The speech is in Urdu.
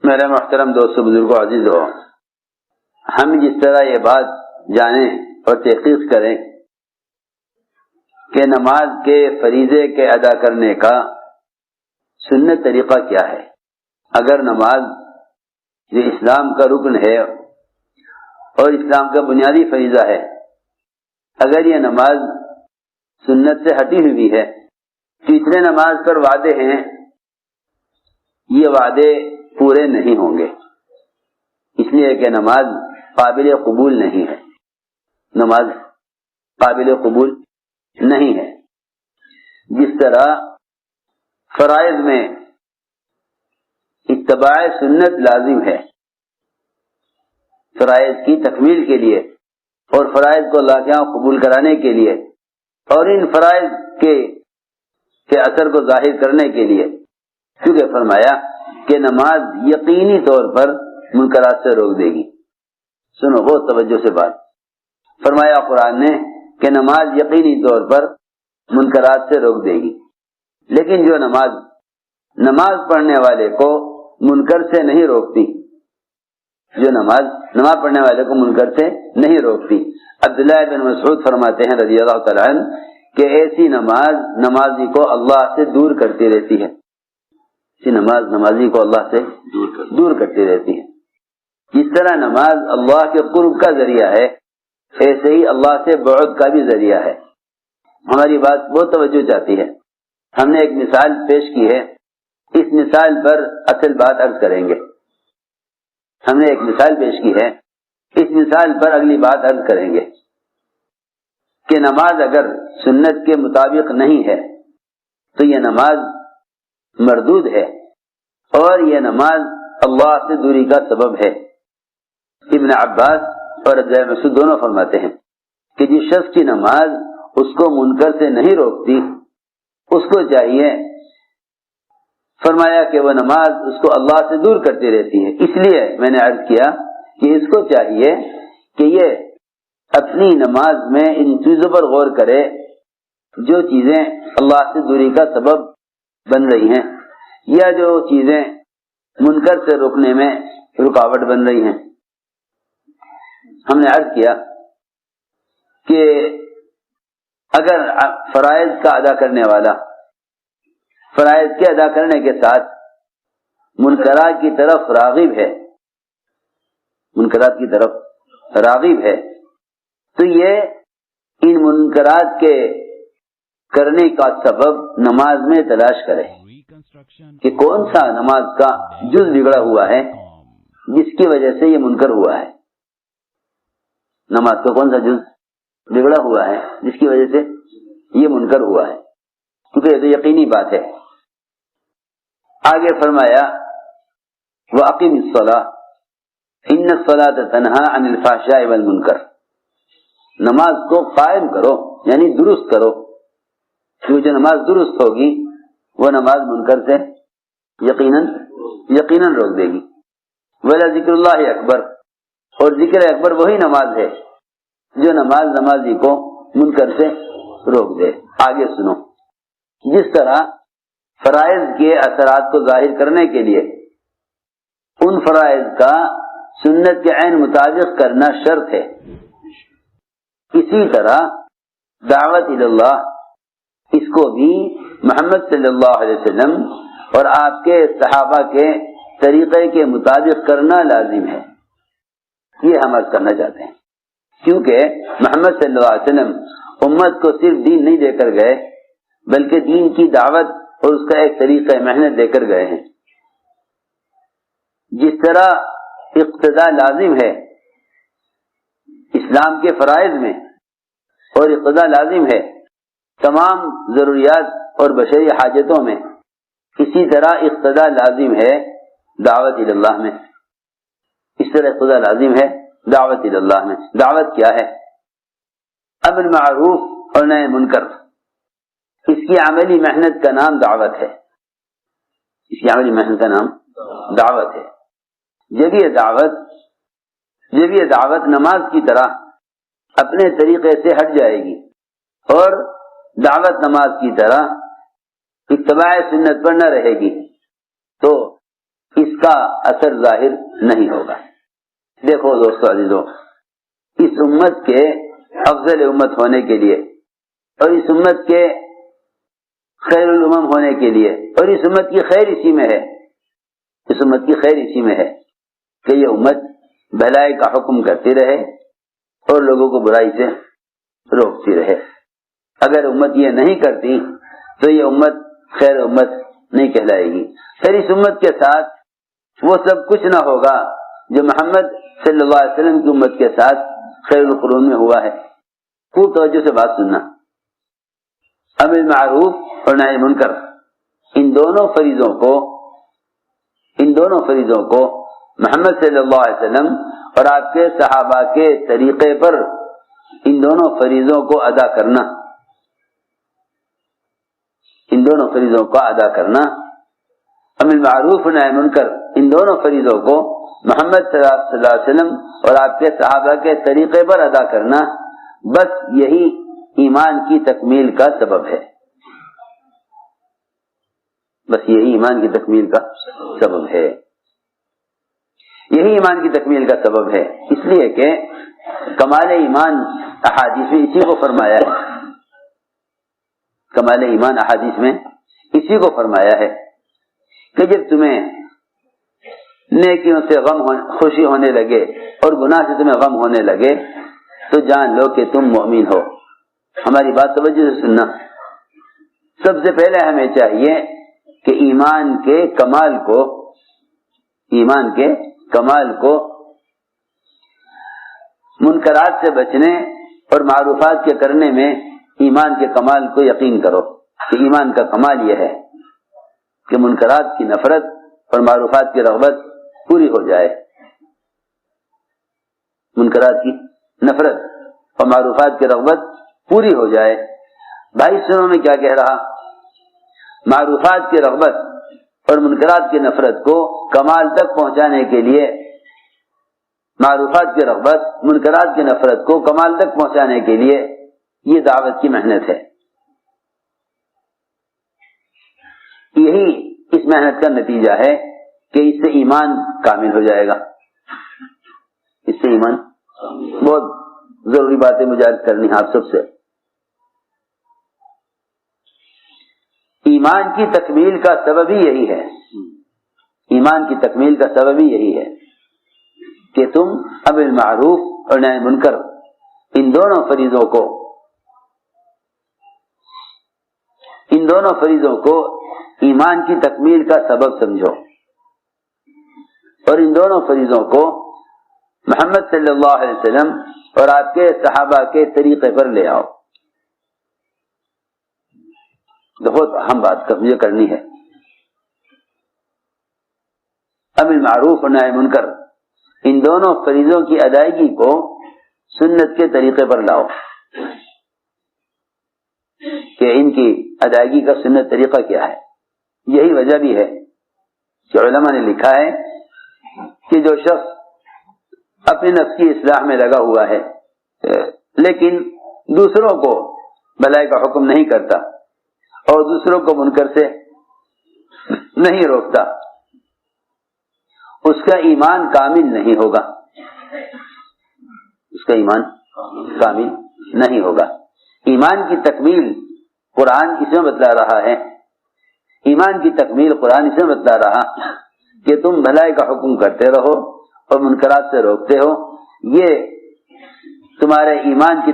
میرے محترم دوستو، بزرگوں، عزیز ہو، ہم جس طرح یہ بات جانیں اور تحقیق کریں کہ نماز کے فریضے کے ادا کرنے کا سنت طریقہ کیا ہے، اگر نماز یہ اسلام کا رکن ہے اور اسلام کا بنیادی فریضہ ہے، اگر یہ نماز سنت سے ہٹی ہوئی ہے تو اتنے نماز پر وعدے ہیں، یہ وعدے پورے نہیں ہوں گے، اس لیے کہ نماز قابل قبول نہیں ہے، نماز قابل قبول نہیں ہے۔ جس طرح فرائض میں اتباع سنت لازم ہے فرائض کی تکمیل کے لیے اور فرائض کو اللہ کے یہاں قبول کرانے کے لیے اور ان فرائض کے اثر کو ظاہر کرنے کے لیے، کیونکہ فرمایا کہ نماز یقینی طور پر منکرات سے روک دے گی۔ سنو بہت توجہ سے بات، فرمایا قرآن نے کہ نماز یقینی طور پر منکرات سے روک دے گی، لیکن جو نماز پڑھنے والے کو منکر سے نہیں روکتی، جو نماز پڑھنے والے کو منکر سے نہیں روکتی۔ عبداللہ بن مسعود فرماتے ہیں رضی اللہ تعالیٰ عنہ کہ ایسی نماز نمازی کو اللہ سے دور کرتی رہتی ہے، ایسی نماز نمازی کو اللہ سے دور کرتی رہتی ہے۔ جس طرح نماز اللہ کے قرب کا ذریعہ ہے، ایسے ہی اللہ سے بعد کا بھی ذریعہ ہے۔ ہماری بات بہت توجہ چاہتی ہے، ہم نے ایک مثال پیش کی ہے، اس مثال پر اصل بات عرض کریں گے۔ ہم نے ایک مثال پیش کی ہے، اس مثال پر اگلی بات عرض کریں گے کہ نماز اگر سنت کے مطابق نہیں ہے تو یہ نماز مردود ہے اور یہ نماز اللہ سے دوری کا سبب ہے۔ ابن عباس اور عبداللہ بن مسعود دونوں فرماتے ہیں کہ جس شخص کی نماز اس کو منکر سے نہیں روکتی، اس کو چاہیے، فرمایا کہ وہ نماز اس کو اللہ سے دور کرتی رہتی ہے، اس لیے میں نے عرض کیا کہ اس کو چاہیے کہ یہ اپنی نماز میں ان چیزوں پر غور کرے جو چیزیں اللہ سے دوری کا سبب بن رہی ہیں یا جو چیزیں منکر سے روکنے میں رکاوٹ بن رہی ہیں۔ ہم نے عرض کیا کہ اگر فرائض کا ادا کرنے والا فرائض کے ادا کرنے کے ساتھ منکرات کی طرف راغب ہے، منکرات کی طرف راغب ہے، تو یہ ان منکرات کے کرنے کا سبب نماز میں تلاش کرے کہ کون سا نماز کا جز بگڑا ہوا ہے جس کی وجہ سے یہ منکر ہوا ہے، نماز کا کون سا جز بگڑا ہوا ہے جس کی وجہ سے یہ منکر ہوا ہے، کیونکہ یہ تو یقینی بات ہے۔ آگے فرمایا وَأَقِمِ الصَّلَاةَ إِنَّ الصَّلَاةَ تَنْهَىٰ عَنِ الْفَحْشَاءِ وَالْمُنكَرِ، نماز کو قائم کرو یعنی درست کرو، جو نماز درست ہوگی وہ نماز منکر سے یقیناً روک دے گی۔ وَلَذِكْرُ اللَّهِ أَكْبَرُ، اور ذکر اکبر وہی نماز ہے جو نمازی کو منکر سے روک دے۔ آگے سنو، جس طرح فرائض کے اثرات کو ظاہر کرنے کے لیے ان فرائض کا سنت کے عین مطابق کرنا شرط ہے، اسی طرح دعوت اللہ، اس کو بھی محمد صلی اللہ علیہ وسلم اور آپ کے صحابہ کے طریقے کے مطابق کرنا لازم ہے۔ یہ ہم عرض کرنا چاہتے ہیں، کیونکہ محمد صلی اللہ علیہ وسلم امت کو صرف دین نہیں دے کر گئے بلکہ دین کی دعوت اور اس کا ایک طریقہ محنت دے کر گئے ہیں۔ جس طرح اقتداء لازم ہے اسلام کے فرائض میں اور اقتداء لازم ہے تمام ضروریات اور بشری حاجتوں میں، اسی طرح اقتداء لازم ہے دعوت اللہ میں، اس طرح اقتداء لازم ہے دعوت اللہ میں۔ دعوت کیا ہے؟ امر معروف اور نہی منکر، اس کی عملی محنت کا نام دعوت ہے، اس کی عملی محنت کا نام دعوت ہے۔ جب یہ دعوت نماز کی طرح اپنے طریقے سے ہٹ جائے گی اور دعوت نماز کی طرح اتباع سنت پر نہ رہے گی تو اس کا اثر ظاہر نہیں ہوگا۔ دیکھو دوستو عزیزو، اس امت کے افضل امت ہونے کے لیے اور اس امت کے خیر الامم ہونے کے لیے، اور اس امت کی خیر اسی میں ہے، اس امت کی خیر اسی میں ہے کہ یہ امت بھلائی کا حکم کرتی رہے اور لوگوں کو برائی سے روکتی رہے۔ اگر امت یہ نہیں کرتی تو یہ امت خیر امت نہیں کہلائے گی۔ پھر اس امت کے ساتھ وہ سب کچھ نہ ہوگا جو محمد صلی اللہ علیہ وسلم کی امت کے ساتھ خیر القرون میں ہوا ہے۔ خوب توجہ سے بات سننا، امر معروف اور نہی منکر، ان دونوں فریضوں کو محمد صلی اللہ علیہ وسلم اور آپ کے صحابہ کے طریقے پر ان دونوں فریضوں کو ادا کرنا، امر معروف و نہی منکر، ان دونوں فریضوں کو محمد صلی اللہ علیہ وسلم اور آپ کے صحابہ کے طریقے پر ادا کرنا، بس یہی ایمان کی تکمیل کا سبب ہے، بس یہی ایمان کی تکمیل کا سبب ہے، یہی ایمان کی تکمیل کا سبب ہے۔ اس لیے کہ کمال ایمان احادیث میں اسی کو فرمایا ہے، کمال ایمان احادیث میں اسی کو فرمایا ہے کہ جب تمہیں نیکیوں سے خوشی ہونے لگے اور گناہ سے تمہیں غم ہونے لگے تو جان لو کہ تم مومن ہو۔ ہماری بات توجہ سے سننا، سب سے پہلے ہمیں چاہیے کہ ایمان کے کمال کو منکرات سے بچنے اور معروفات کے کرنے میں ایمان کے کمال کو یقین کرو کہ ایمان کا کمال یہ ہے کہ منکرات کی نفرت اور معروفات کی رغبت پوری ہو جائے، منکرات کی نفرت اور معروفات کی رغبت پوری ہو جائے۔ 22 سنوں میں کیا کہہ رہا؟ معروفات کی رغبت اور منکرات کی نفرت کو کمال تک پہنچانے کے لیے، معروفات کی رغبت منکرات کی نفرت کو کمال تک پہنچانے کے لیے یہ دعوت کی محنت ہے۔ یہی اس محنت کا نتیجہ ہے کہ اس سے ایمان کامل ہو جائے گا، اس سے ایمان، بہت ضروری باتیں مجھے عرض کرنی ہے آپ سب سے۔ ایمان کی تکمیل کا سبب ہی یہی ہے، ایمان کی تکمیل کا سبب ہی یہی ہے کہ تم امر معروف اور نہی منکر ان دونوں فریضوں کو ایمان کی تکمیل کا سبب سمجھو اور ان دونوں فریضوں کو محمد صلی اللہ علیہ وسلم اور آپ کے صحابہ کے طریقے پر لے آؤ۔ بہت اہم بات مجھے کرنی ہے، امر معروف اور نہی منکر ان دونوں فریضوں کی ادائیگی کو سنت کے طریقے پر لاؤ، کہ ان کی ادائیگی کا سنت طریقہ کیا ہے۔ یہی وجہ بھی ہے کہ علماء نے لکھا ہے کہ جو شخص اپنے نفس کی اصلاح میں لگا ہوا ہے لیکن دوسروں کو بھلائی کا حکم نہیں کرتا اور دوسروں کو منکر سے نہیں روکتا، اس کا ایمان کامل نہیں ہوگا، اس کا ایمان کامل نہیں ہوگا۔ ایمان کی تکمیل قرآن اس میں بتلا رہا ہے، ایمان کی تکمیل قرآن اس میں بتلا رہا کہ تم بھلائی کا حکم کرتے رہو اور منکرات سے روکتے ہو، یہ تمہارے ایمان کی